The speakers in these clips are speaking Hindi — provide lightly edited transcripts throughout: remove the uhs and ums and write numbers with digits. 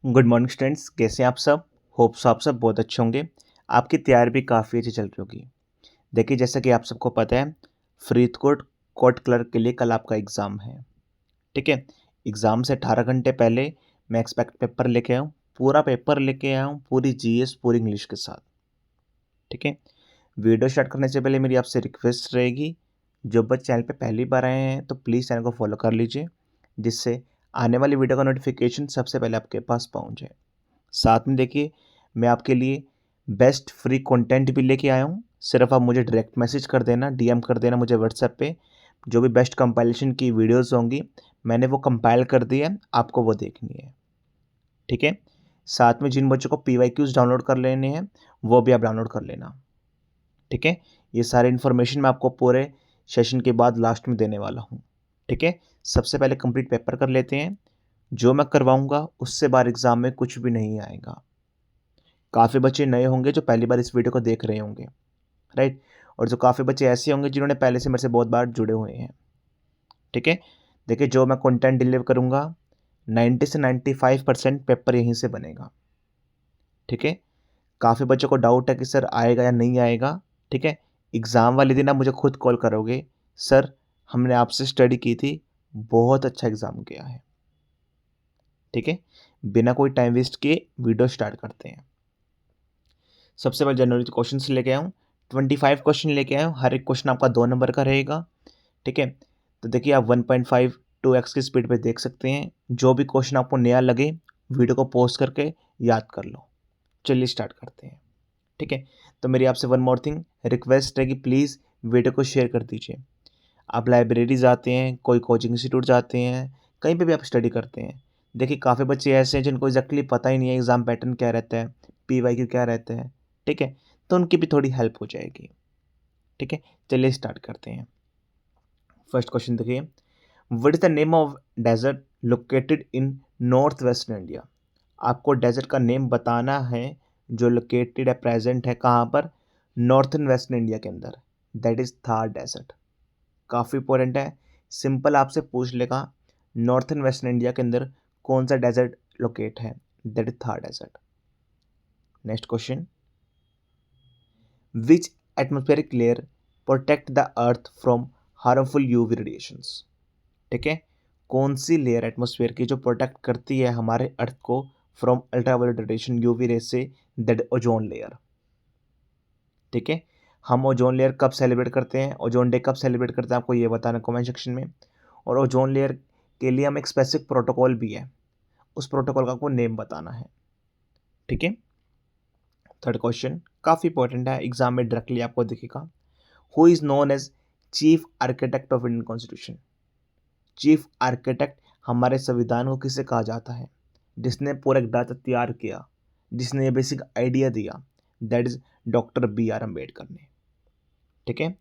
गुड मॉर्निंग स्टूडेंट्स, कैसे हैं आप सब। होप्स आप सब बहुत अच्छे होंगे। आपकी तैयारी भी काफ़ी अच्छी चल रही होगी। देखिए, जैसा कि आप सबको पता है, फरीदकोट कोर्ट क्लर्क के लिए कल आपका एग्ज़ाम है। ठीक है। एग्ज़ाम से 18 घंटे पहले मैं एक्सपेक्ट पेपर लेके आया हूँ। पूरा पेपर लेके आया हूँ, पूरी जीएस पूरी इंग्लिश के साथ। ठीक है। वीडियो स्टार्ट करने से पहले मेरी आपसे रिक्वेस्ट रहेगी, जो बच्चे चैनल पे पहली बार आए हैं तो प्लीज़ चैनल को फॉलो कर लीजिए, जिससे आने वाली वीडियो का नोटिफिकेशन सबसे पहले आपके पास पहुँच जाए। साथ में देखिए, मैं आपके लिए बेस्ट फ्री कंटेंट भी लेके आया हूँ। सिर्फ आप मुझे डायरेक्ट मैसेज कर देना, डीएम कर देना मुझे व्हाट्सएप पे। जो भी बेस्ट कंपाइलेशन की वीडियोस होंगी, मैंने वो कंपाइल कर दी है, आपको वो देखनी है। ठीक है। साथ में जिन बच्चों को पीवाईक्यूज डाउनलोड कर लेने हैं, वो भी आप डाउनलोड कर लेना। ठीक है। ये सारे इन्फॉर्मेशन मैं आपको पूरे सेशन के बाद लास्ट में देने वाला हूँ। ठीक है। सबसे पहले कंप्लीट पेपर कर लेते हैं। जो मैं करवाऊँगा उससे बाहर एग्ज़ाम में कुछ भी नहीं आएगा। काफ़ी बच्चे नए होंगे जो पहली बार इस वीडियो को देख रहे होंगे, राइट। और जो काफ़ी बच्चे ऐसे होंगे जिन्होंने पहले से मेरे से बहुत बार जुड़े हुए हैं। ठीक है। देखिए, जो मैं कंटेंट डिलीवर करूँगा, 90 से 95% पेपर यहीं से बनेगा। ठीक है। काफ़ी बच्चों को डाउट है कि सर आएगा या नहीं आएगा। ठीक है। एग्ज़ाम वाले दिन आप मुझे खुद कॉल करोगे, सर हमने आपसे स्टडी की थी, बहुत अच्छा एग्ज़ाम गया है। ठीक है। बिना कोई टाइम वेस्ट किए वीडियो स्टार्ट करते हैं। सबसे पहले जनरल क्वेश्चन लेके आया हूँ। 25 क्वेश्चन लेके आया हूँ। हर एक क्वेश्चन आपका 2 नंबर का रहेगा। ठीक है। तो देखिए, आप 1.5 2x की स्पीड पे देख सकते हैं। जो भी क्वेश्चन आपको नया लगे, वीडियो को पॉज करके याद कर लो। चलिए स्टार्ट करते हैं। ठीक है। तो मेरी आपसे वन मोर थिंग रिक्वेस्ट है कि प्लीज़ वीडियो को शेयर कर दीजिए। आप लाइब्रेरी जाते हैं, कोई कोचिंग इंस्टीट्यूट जाते हैं, कहीं पे भी आप स्टडी करते हैं। देखिए, काफ़ी बच्चे ऐसे हैं जिनको एग्जैक्टली पता ही नहीं है एग्ज़ाम पैटर्न क्या रहता है, पीवाईक्यू क्या रहता है। ठीक है। तो उनकी भी थोड़ी हेल्प हो जाएगी। ठीक है। चलिए स्टार्ट करते हैं। फर्स्ट क्वेश्चन देखिए, what is the name of desert located in north western India. आपको डेजर्ट का नेम बताना है जो लोकेटेड है, प्रेजेंट है कहाँ पर, नॉर्थन वेस्टर्न इंडिया के अंदर। That is Thar desert. काफ़ी इंपॉर्टेंट है। सिंपल आपसे पूछ लेगा, नॉर्थन वेस्टर्न इंडिया के अंदर कौन सा डेजर्ट लोकेट है, that is Thar desert. Next question, which atmospheric layer protect the earth from harmful UV radiations. ठीक है। कौन सी लेयर एटमोस्फेयर की जो प्रोटेक्ट करती है हमारे अर्थ को from ultraviolet radiation, UV ray से, दैट ओजोन लेयर। ठीक है। हम ओजोन लेयर कब सेलिब्रेट करते हैं, ओजोन डे कब सेलिब्रेट करते हैं, आपको ये बताना कमेंट सेक्शन में। और ओजोन लेयर के लिए हम एक स्पेसिफिक प्रोटोकॉल भी है, उस प्रोटोकॉल का आपको नेम बताना है। ठीक है। थर्ड क्वेश्चन काफ़ी इंपॉर्टेंट है, एग्जाम में डायरेक्टली आपको दिखेगा। Who is known as chief architect of Indian constitution. Chief architect हमारे संविधान को किसे कहा जाता है, जिसने पूरा एक ढांचा तैयार किया, जिसने ये बेसिक आइडिया दिया, that is doctor B R Ambedkar ने। ठीक है।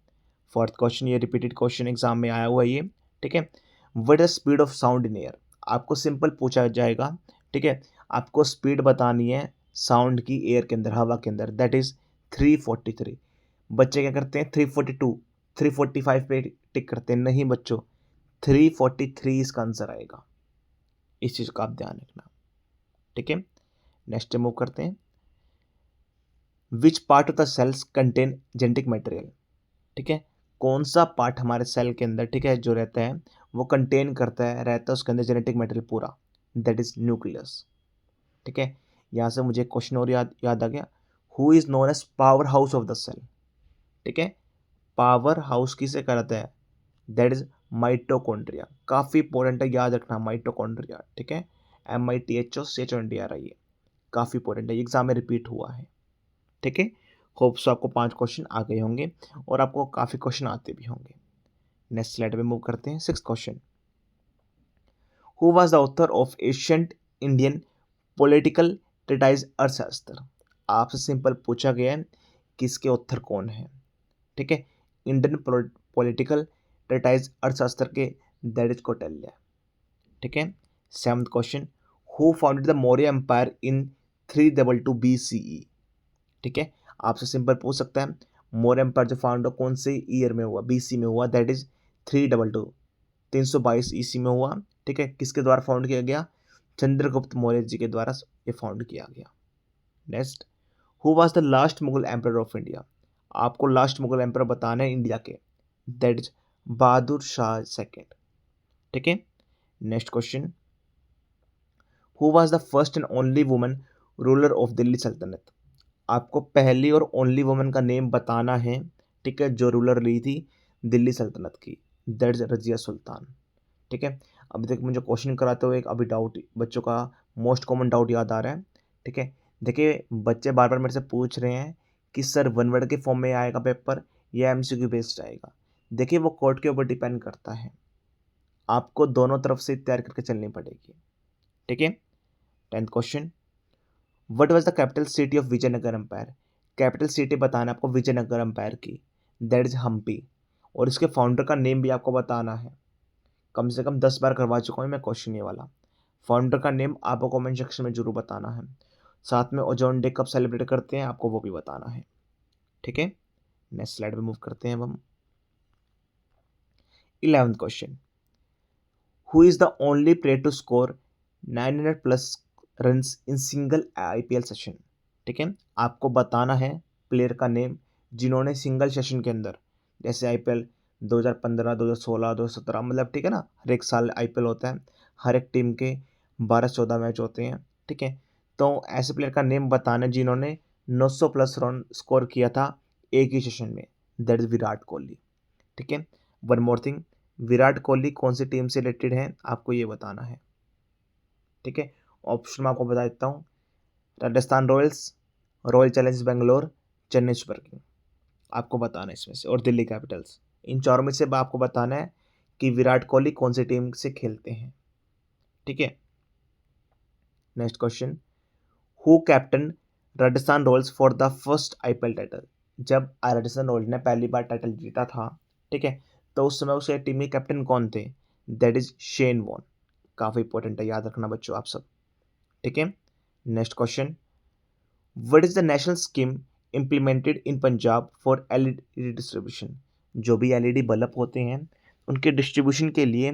फोर्थ क्वेश्चन, ये रिपीटेड क्वेश्चन एग्जाम में आया हुआ है ये। ठीक है। What is speed of sound in air. आपको सिंपल पूछा जाएगा। ठीक है। आपको स्पीड बतानी है साउंड की एयर के अंदर, हवा के अंदर, दैट इज 343। बच्चे क्या करते हैं, 342 345 पे टिक करते हैं। नहीं बच्चों, 343 इसका आंसर आएगा। इस चीज़ का आप ध्यान रखना। ठीक है। नेक्स्ट मूव करते हैं, which part of the sales contain genetic material. ठीक है। कौन सा पार्ट हमारे सेल के अंदर, ठीक है, जो रहता है वो कंटेन करता है, रहता है उसके अंदर जेनेटिक मटेरियल पूरा, दैट इज न्यूक्लियस। ठीक है। यहाँ से मुझे एक क्वेश्चन और याद आ गया, who is known as powerhouse of the cell. ठीक है। पावर हाउस किसे कहता है, दैट इज माइटोकॉन्ड्रिया। काफ़ी इंपॉर्टेंट है, याद रखना माइटोकॉन्ड्रिया। ठीक है। MITHOCHONDRIA, ये काफ़ी इंपॉर्टेंट है, एग्जाम में रिपीट हुआ है। ठीक है। होप्स आपको 5 क्वेश्चन आ गए होंगे और आपको काफ़ी क्वेश्चन आते भी होंगे। नेक्स्ट स्लाइड पे मूव करते हैं। 6th question, who was the author of ancient Indian political treatise अर्थशास्त्र। आपसे सिंपल पूछा गया है कि इसके ऑथर कौन है। ठीक है। इंडियन पॉलिटिकल ट्रीटाइज अर्थशास्त्र के, दैट इज कौटिल्य। ठीक है। 7th question, who founded the Maurya empire in 322 BCE। ठीक है। आपसे सिंपल पूछ सकता है, मौर्य एम्पायर जो फाउंड कौन से ईयर में हुआ, BC में हुआ, दैट इज 322 322 ईसी में हुआ। ठीक है। किसके द्वारा फाउंड किया गया, चंद्रगुप्त मौर्य जी के द्वारा ये फाउंड किया गया। Next, who was the last Mughal emperor of India? आपको लास्ट मुगल एम्पर बताना है इंडिया के, that is Bahadur Shah second. ठीक है। Next question, who was the first and only woman ruler of Delhi सल्तनत? आपको पहली और ओनली वुमन का नेम बताना है, ठीक है, जो रूलर ली थी दिल्ली सल्तनत की, दैट इज रजिया सुल्तान। ठीक है। अभी तक मुझे क्वेश्चन कराते हुए एक अभी डाउट बच्चों का मोस्ट कॉमन डाउट याद आ रहा है। ठीक है। देखिए बच्चे बार बार मेरे से पूछ रहे हैं कि सर वन वर्ड के फॉर्म में आएगा पेपर या एमसीक्यू बेस्ड आएगा। देखिए वो कोर्ट के ऊपर डिपेंड करता है, आपको दोनों तरफ से तैयार करके चलनी पड़ेगी। ठीक है। 10th question, what was the capital city of Vijayanagar empire? Capital city बताना आपको विजयनगर एम्पायर की, दैट इज हम्पी। और इसके फाउंडर का नेम भी आपको बताना है। कम से कम 10 बार करवा चुका हूँ मैं क्वेश्चन ये वाला। फाउंडर का नेम आपको कमेंट सेक्शन में जरूर बताना है। साथ में ओजोन डे कब सेलिब्रेट करते हैं आपको वो भी बताना है। ठीक है। नेक्स्ट स्लाइड पे मूव करते हैं अब हम। 11th question, who is the only player to score 900 plus runs in single IPL session? ठीक है। आपको बताना है प्लेयर का नेम जिन्होंने सिंगल सेशन के अंदर, जैसे आईपीएल 2015, 2016, 2017, मतलब ठीक है ना, हर एक साल आईपीएल होता है, हर एक टीम के 12-14 मैच होते हैं। ठीक है। तो ऐसे प्लेयर का नेम बताना है जिन्होंने 900 प्लस रन स्कोर किया था एक ही सेशन में, दैट इज विराट कोहली। ठीक है। One more thing, Virat Kohli कौन सी टीम से रिलेटेड है आपको ये बताना है। ठीक है। ऑप्शन में आपको बता देता हूँ, Rajasthan Royals, royal Challengers Bangalore, Chennai super king, आपको बताना है इसमें से, और दिल्ली कैपिटल्स। इन चारों में से आपको बताना है कि विराट कोहली कौन सी टीम से खेलते हैं। ठीक है। Next question, who captain Rajasthan Royals for the first IPL title? जब राजस्थान रॉयल्स ने पहली बार टाइटल जीता था, ठीक है, तो उस समय उसे टीम के कैप्टन कौन थे? That is Shane Warne. काफ़ी इंपॉर्टेंट है, याद रखना बच्चों आप सब। ठीक है। Next question, what is the national scheme implemented in Punjab for LED distribution? जो भी एलईडी बल्ब होते हैं उनके डिस्ट्रीब्यूशन के लिए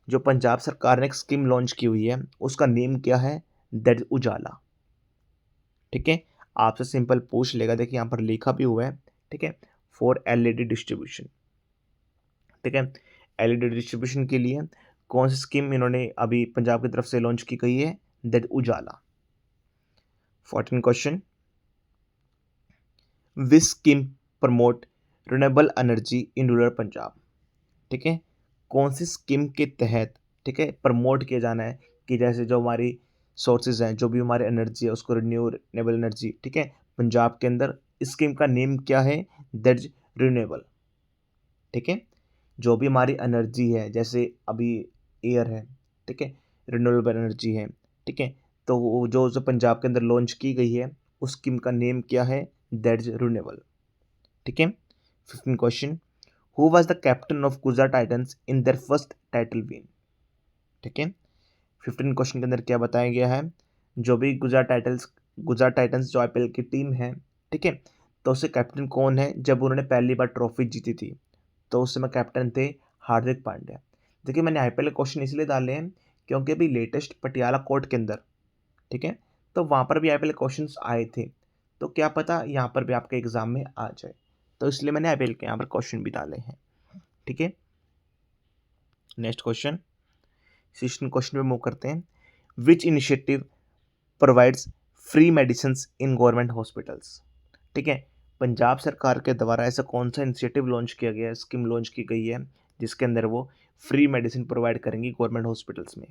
जो पंजाब सरकार ने एक स्कीम लॉन्च की हुई है उसका नेम क्या है? दैट इज उजाला। ठीक है। आपसे सिंपल पूछ लेगा, देखिए यहाँ पर लिखा भी हुआ है। ठीक है, फॉर एलईडी डिस्ट्रीब्यूशन। ठीक है। एलईडी डिस्ट्रीब्यूशन के लिए कौन सी स्कीम इन्होंने अभी पंजाब की तरफ से लॉन्च की गई है? That Ujala. 14 question, which scheme promote renewable energy in rural Punjab? ठीक है, कौन सी स्कीम के तहत, ठीक है, प्रमोट किया जाना है कि जैसे जो हमारी सोर्सेज हैं, जो भी हमारी एनर्जी है उसको रिन्यूएबल एनर्जी, ठीक है, पंजाब के अंदर स्कीम का नेम क्या है? That is renewable. ठीक है। जो भी हमारी एनर्जी है, जैसे अभी एयर है, ठीक है, रिन्यूएबल एनर्जी है। ठीक है। तो वो जो जो पंजाब के अंदर लॉन्च की गई है उस स्कीम का नेम क्या है? That is renewable. ठीक है। 15 question, who was the captain of Gujarat Titans in their first title win? ठीक है। 15 क्वेश्चन के अंदर क्या बताया गया है, जो भी गुजरात टाइटंस जो आईपीएल की टीम है, ठीक है, तो उससे कैप्टन कौन है जब उन्होंने पहली बार ट्रॉफी जीती थी? तो उस समय कैप्टन थे हार्दिक पांड्या। देखिए मैंने आईपीएल के क्वेश्चन इसलिए डाले हैं क्योंकि अभी लेटेस्ट पटियाला कोर्ट के अंदर, ठीक है, तो वहाँ पर भी आईपीएल क्वेश्चन आए थे, तो क्या पता यहाँ पर भी आपके एग्जाम में आ जाए, तो इसलिए मैंने आईपीएल के यहाँ पर क्वेश्चन भी डाले हैं। ठीक है। नेक्स्ट क्वेश्चन, 16 क्वेश्चन पे मूव करते हैं। Which initiative provides free medicine in government hospitals? ठीक है, पंजाब सरकार के द्वारा ऐसा कौन सा इनिशिएटिव लॉन्च किया गया है, स्कीम लॉन्च की गई है जिसके अंदर वो फ्री मेडिसिन प्रोवाइड करेंगी गवर्नमेंट हॉस्पिटल्स में?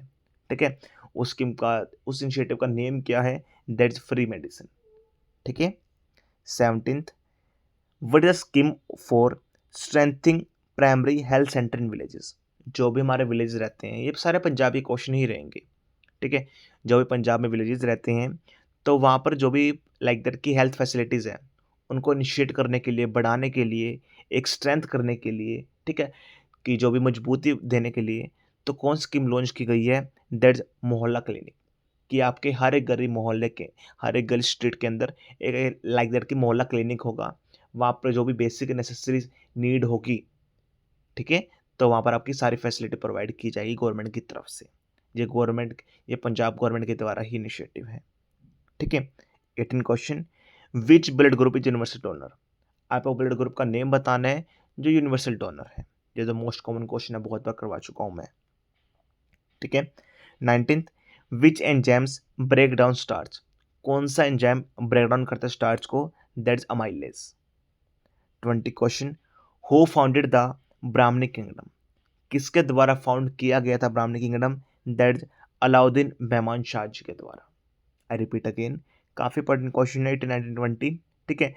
ठीक है, उस स्कीम का, उस इनिशिएटिव का नेम क्या है? That's free medicine. ठीक है। 17th, what is scheme for strengthening primary health centre in villages? जो भी हमारे विलेज रहते हैं, ये सारे पंजाबी क्वेश्चन ही रहेंगे। ठीक है, जो भी पंजाब में विलेजेस रहते हैं तो वहाँ पर जो भी लाइक दैट की हेल्थ फैसिलिटीज़ हैं उनको इनिशिएट करने के लिए, बढ़ाने के लिए, एक स्ट्रेंथ करने के लिए, ठीक है, कि जो भी मजबूती देने के लिए, तो कौन स्कीम लॉन्च की गई है? दैट्स मोहल्ला क्लिनिक। कि आपके हर एक गली मोहल्ले के, हर एक गली स्ट्रीट के अंदर एक लाइक दैट की मोहल्ला क्लिनिक होगा। वहाँ पर जो भी बेसिक नेसेसरी नीड होगी, ठीक है, तो वहाँ पर आपकी सारी फैसिलिटी प्रोवाइड की जाएगी गवर्नमेंट की तरफ से। ये पंजाब गवर्नमेंट के द्वारा ही इनिशिएटिव है। ठीक है। 18 question, which blood group is universal donor. आपको ब्लड ग्रुप का नेम बताना है जो यूनिवर्सल डोनर है। ये तो मोस्ट कॉमन क्वेश्चन है, बहुत बार करवा चुका हूं मैं। ठीक है। 19th, विच एंजाइम्स ब्रेक डाउन स्टार्च। कौन सा एंजाइम ब्रेक डाउन करता है स्टार्च को, that's amylase. 20 question, who founded the Brahmani kingdom. किसके द्वारा फाउंड किया गया था ब्राह्मणी किंगडम, दैट्स अलाउद्दीन बेहमान शाह जी के द्वारा। आई रिपीट अगेन, काफी इंपॉर्टेंट क्वेश्चन है 18, 19, 20। ठीक है।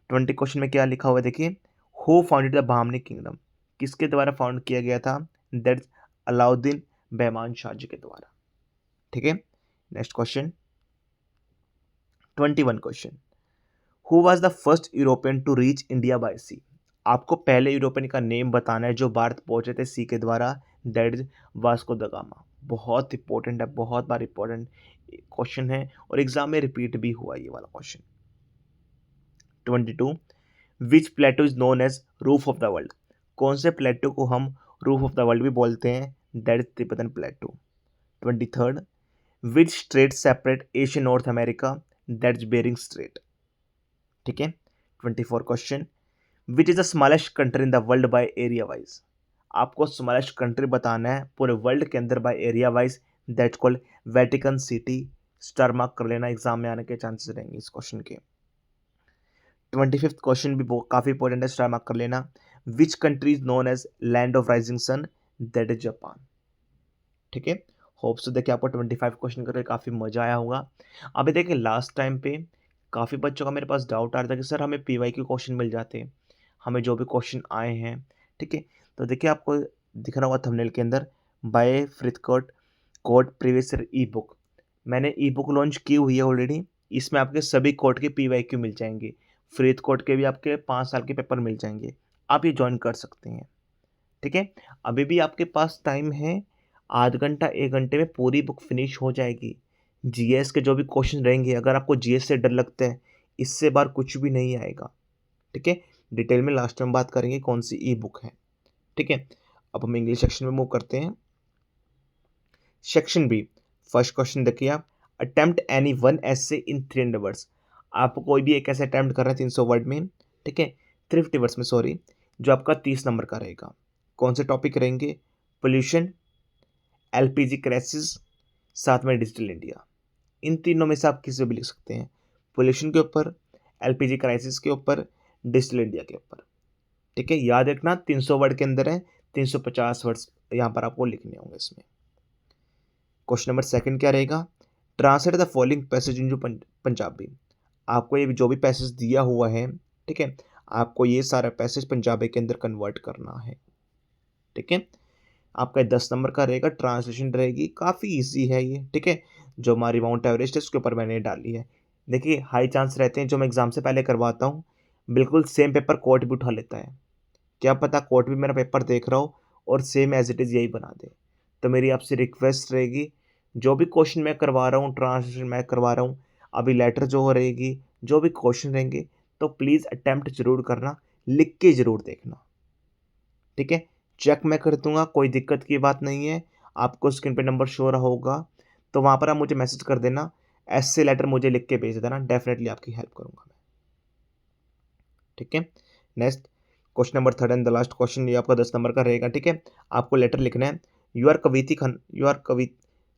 20 क्वेश्चन में क्या लिखा हुआ है देखिए, who founded the Brahmani kingdom, किसके द्वारा फाउंड किया गया था, दैट्स अलाउद्दीन बेहमान शाह जी के द्वारा। ठीक है। Next question 21 question, who was the first European to reach India by sea. आपको पहले यूरोपियन का नेम बताना है जो भारत पहुंचे थे सी के द्वारा, that is Vasco the gamma. बहुत इंपॉर्टेंट है, बहुत बार इंपॉर्टेंट क्वेश्चन है और एग्जाम में रिपीट भी हुआ ये वाला question. 22, which plateau is known as roof of the world. कौन से प्लेटो को हम रूफ ऑफ द वर्ल्ड भी बोलते हैं, that is Tibetan plateau. 23rd, which strait separate Asia North America, that is Bering strait. ठीक है। 24 question, which is the smallest country in the world by area wise. आपको स्मॉलेस्ट कंट्री बताना है पूरे वर्ल्ड के अंदर by area wise, that's called Vatican city. Star mark कर लेना, एग्जाम में आने के चांसेस रहेंगे इस क्वेश्चन के। 25th क्वेश्चन भी काफी इंपॉर्टेंट है, स्टार मार्क कर लेना। Which country is known as land of rising sun, that is Japan. ठीक है। होप्स तो देखिए आपको 25 क्वेश्चन करके काफ़ी मजा आया होगा। अभी देखिए लास्ट टाइम पे काफ़ी बच्चों का मेरे पास डाउट आ रहा था कि सर हमें पीवाई के क्वेश्चन मिल जाते, हमें जो भी क्वेश्चन आए हैं। ठीक है। तो देखिए आपको दिख रहा होगा थंबनेल के अंदर, बाय फ्रीथकोट code previous year e book. मैंने ई बुक लॉन्च की हुई है ऑलरेडी। इसमें आपके सभी कोड के PYQ मिल जाएंगे, फ्रीथकोट के भी आपके 5 साल के पेपर मिल जाएंगे। आप ये ज्वाइन कर सकते हैं। ठीक है। अभी भी आपके पास टाइम है, आध घंटा 1 घंटे में पूरी बुक फिनिश हो जाएगी। जीएस के जो भी क्वेश्चन रहेंगे, अगर आपको जीएस से डर लगता है, इससे बार कुछ भी नहीं आएगा। ठीक है। डिटेल में लास्ट टाइम बात करेंगे कौन सी ई बुक है। ठीक है। अब हम इंग्लिश सेक्शन में मूव करते हैं। सेक्शन बी, फर्स्ट क्वेश्चन देखिए आप, अटेम्प्ट एनी वन एसे इन 300 वर्ड्स। आप कोई भी एक ऐसे अटेम्प्ट कर रहे हैं 300 वर्ड में। ठीक है। 350 वर्ड्स में, सॉरी, जो आपका 30 नंबर का रहेगा। कौन से टॉपिक रहेंगे, पोल्यूशन, LPG क्राइसिस, साथ में डिजिटल इंडिया। इन तीनों में से आप किसी भी लिख सकते हैं, पोल्यूशन के ऊपर, LPG क्राइसिस के ऊपर, डिजिटल इंडिया के ऊपर। ठीक है। याद रखना 300 वर्ड के अंदर है, 350 वर्ड्स यहाँ पर आपको लिखने होंगे इसमें। क्वेश्चन नंबर सेकंड क्या रहेगा, ट्रांसलेट द फॉलोइंग पैसेज इन पंजाबी। आपको ये जो भी पैसेज दिया हुआ है, ठीक है, आपको ये सारा पैसेज पंजाबी के अंदर कन्वर्ट करना है। ठीक है। आपका 10 नंबर का रहेगा, ट्रांसलेशन रहेगी, काफ़ी इजी है ये। ठीक है। जो हमारी माउंट एवरेस्ट है उसके ऊपर मैंने डाली है। देखिए हाई चांस रहते हैं, जो मैं एग्जाम से पहले करवाता हूँ बिल्कुल सेम पेपर कोर्ट भी उठा लेता है। क्या पता कोर्ट भी मेरा पेपर देख रहा हो और सेम एज इट इज़ यही बना दे। तो मेरी आपसे रिक्वेस्ट रहेगी, जो भी क्वेश्चन मैं करवा रहा हूँ, ट्रांसलेशन मैं करवा रहा हूँ, अभी लेटर जो हो रहेगी, जो भी क्वेश्चन रहेंगे, तो प्लीज़ अटैम्प्ट जरूर करना, लिख के ज़रूर देखना। ठीक है। चेक मैं कर दूंगा, कोई दिक्कत की बात नहीं है। आपको स्क्रीन पे नंबर शो रहा होगा, तो वहाँ पर आप मुझे मैसेज कर देना, ऐसे लेटर मुझे लिख के भेज देना, डेफिनेटली आपकी हेल्प करूँगा मैं। ठीक है। Next question number third and the last question, ये आपका 10 नंबर का रहेगा। ठीक है। आपको लेटर लिखना है, यू आर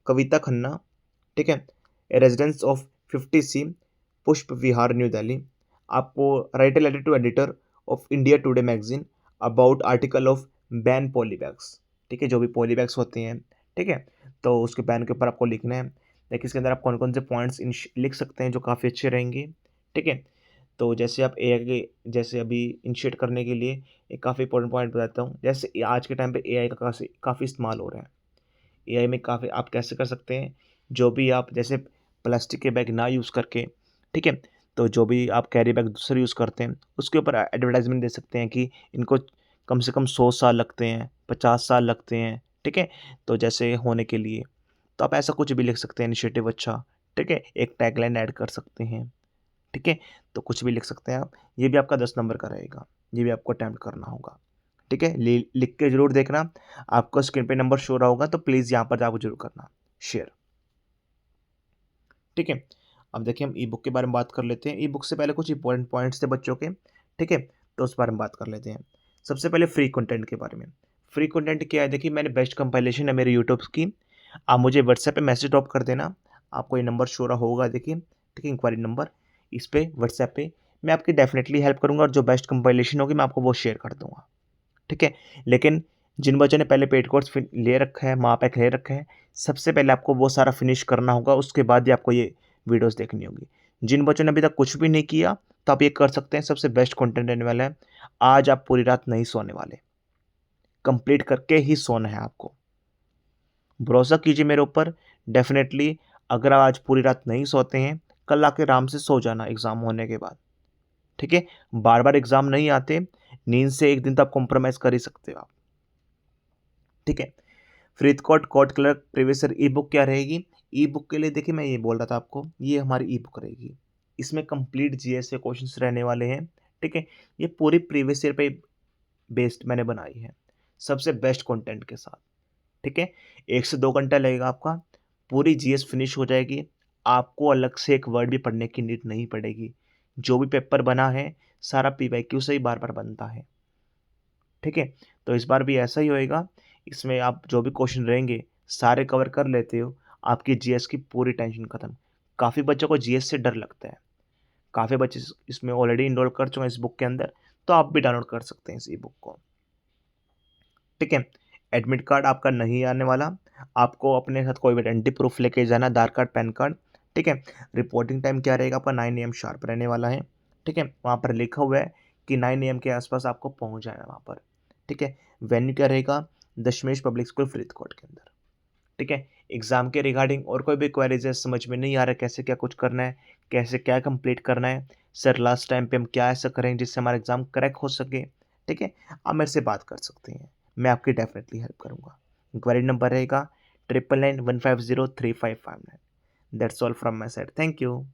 कविता खन्ना, ठीक है, ए रेजिडेंस ऑफ 50C पुष्प विहार न्यू दिल्ली। आपको write a letter to editor of India Today magazine about article of ban polybags. ठीक है। जो भी पॉलीबैग्स होते हैं, ठीक है, तो उसके बैन के ऊपर आपको लिखना है। देखिए इसके अंदर आप कौन कौन से पॉइंट्स लिख सकते हैं जो काफ़ी अच्छे रहेंगे। ठीक है। तो जैसे आप AI के जैसे अभी इनिशिएट करने के लिए एक काफ़ी इंपॉर्टेंट पॉइंट बताता हूँ। जैसे आज के टाइम पे AI का काफ़ी इस्तेमाल हो रहा है। AI में काफ़ी आप कैसे कर सकते हैं, जो भी आप जैसे प्लास्टिक के बैग ना यूज़ करके, ठीक है, तो जो भी आप कैरी बैग दूसरे यूज़ करते हैं उसके ऊपर एडवर्टाइजमेंट दे सकते हैं कि इनको कम से कम 100 साल लगते हैं, 50 साल लगते हैं। ठीक है। तो जैसे होने के लिए तो आप ऐसा कुछ भी लिख सकते हैं, इनिशिएटिव अच्छा। ठीक है। एक टैगलाइन ऐड कर सकते हैं। ठीक है। तो कुछ भी लिख सकते हैं आप। ये भी आपका 10 नंबर का रहेगा, ये भी आपको अटैम्प्ट करना होगा। ठीक है। लिख के ज़रूर देखना, आपको स्क्रीन पे नंबर शो रहा होगा, तो प्लीज़ यहाँ पर जाकर जरूर करना। शेयर। ठीक है, अब देखिए हम ई बुक के बारे में बात कर लेते हैं। ई बुक से पहले कुछ इंपॉर्टेंट पॉइंट्स थे बच्चों के, ठीक है, तो उस बारे में बात कर लेते हैं। सबसे पहले फ्री कंटेंट के बारे में। फ्री कंटेंट क्या है, देखिए मैंने बेस्ट कंपाइलेशन है मेरे यूट्यूब की, आप मुझे व्हाट्सएप पे मैसेज ड्रॉप कर देना, आपको ये नंबर शो रहा होगा देखिए, ठीक है, इंक्वायरी नंबर, इस पे व्हाट्सएप पे मैं आपकी डेफिनेटली हेल्प करूँगा और जो बेस्ट कंपाइलेशन होगी मैं आपको वो शेयर कर दूँगा, ठीक है। लेकिन जिन बच्चों ने पहले पेड कोर्स ले रखा है, महापैक ले रखा है, सबसे पहले आपको वो सारा फिनिश करना होगा, उसके बाद ही आपको ये वीडियोस देखनी होगी। जिन बच्चों ने अभी तक कुछ भी नहीं किया, तो आप ये कर सकते हैं, सबसे बेस्ट कंटेंट रहने वाला है। आज आप पूरी रात नहीं सोने वाले, कंप्लीट करके ही सोना है आपको। भरोसा कीजिए मेरे ऊपर, डेफिनेटली अगर आप आज पूरी रात नहीं सोते हैं, कल आके आराम से सो जाना एग्ज़ाम होने के बाद, ठीक है। बार-बार एग्ज़ाम नहीं आते, नींद से एक दिन तो आप कॉम्प्रोमाइज़ कर ही सकते हो आप, ठीक है। फ्रीथकोट कोट clerk previous year e book क्या रहेगी? ई बुक के लिए देखिए मैं ये बोल रहा था आपको, ये हमारी ई बुक रहेगी। इसमें कंप्लीट जीएस के क्वेश्चंस रहने वाले हैं, ठीक है। ये पूरी प्रीवियस ईयर पे बेस्ड मैंने बनाई है, सबसे बेस्ट कंटेंट के साथ, ठीक है। 1 से 2 घंटा लगेगा आपका, पूरी जीएस फिनिश हो जाएगी। आपको अलग से एक वर्ड भी पढ़ने की नीड नहीं पड़ेगी। जो भी पेपर बना है, सारा पीवाईक्यू से ही बार-बार बनता है, ठीक है। तो इस बार भी ऐसा ही होएगा, इसमें आप जो भी क्वेश्चन रहेंगे, सारे कवर कर लेते हो, आपकी जीएस की पूरी टेंशन खत्म। काफ़ी बच्चों को जीएस से डर लगता है, काफ़ी बच्चे इसमें ऑलरेडी इनरोल कर चुके हैं इस बुक के अंदर, तो आप भी डाउनलोड कर सकते हैं इस ई बुक को, ठीक है। एडमिट कार्ड आपका नहीं आने वाला, आपको अपने साथ कोई भी आइडेंटिटी प्रूफ लेके जाना, आधार कार्ड, पैन कार्ड, ठीक है। रिपोर्टिंग टाइम क्या रहेगा आपका, 9 AM शार्प रहने वाला है, ठीक है। वहाँ पर लिखा हुआ है कि 9 AM के आसपास आपको पहुँच जाना है वहाँ पर, ठीक है। वेन्यू क्या रहेगा, दशमेश पब्लिक स्कूल फरीदकोट के अंदर, ठीक है। एग्ज़ाम के रिगार्डिंग और कोई भी क्वेरीज है, समझ में नहीं आ रहा है कैसे क्या कुछ करना है, कैसे क्या कंप्लीट करना है, सर लास्ट टाइम पे हम क्या ऐसा करें जिससे हमारा एग्ज़ाम क्रैक हो सके, ठीक है, आप मेरे से बात कर सकते हैं, मैं आपकी डेफिनेटली हेल्प करूँगा। इंक्वायरी नंबर रहेगा 9991503559। That's all from my side, thank you.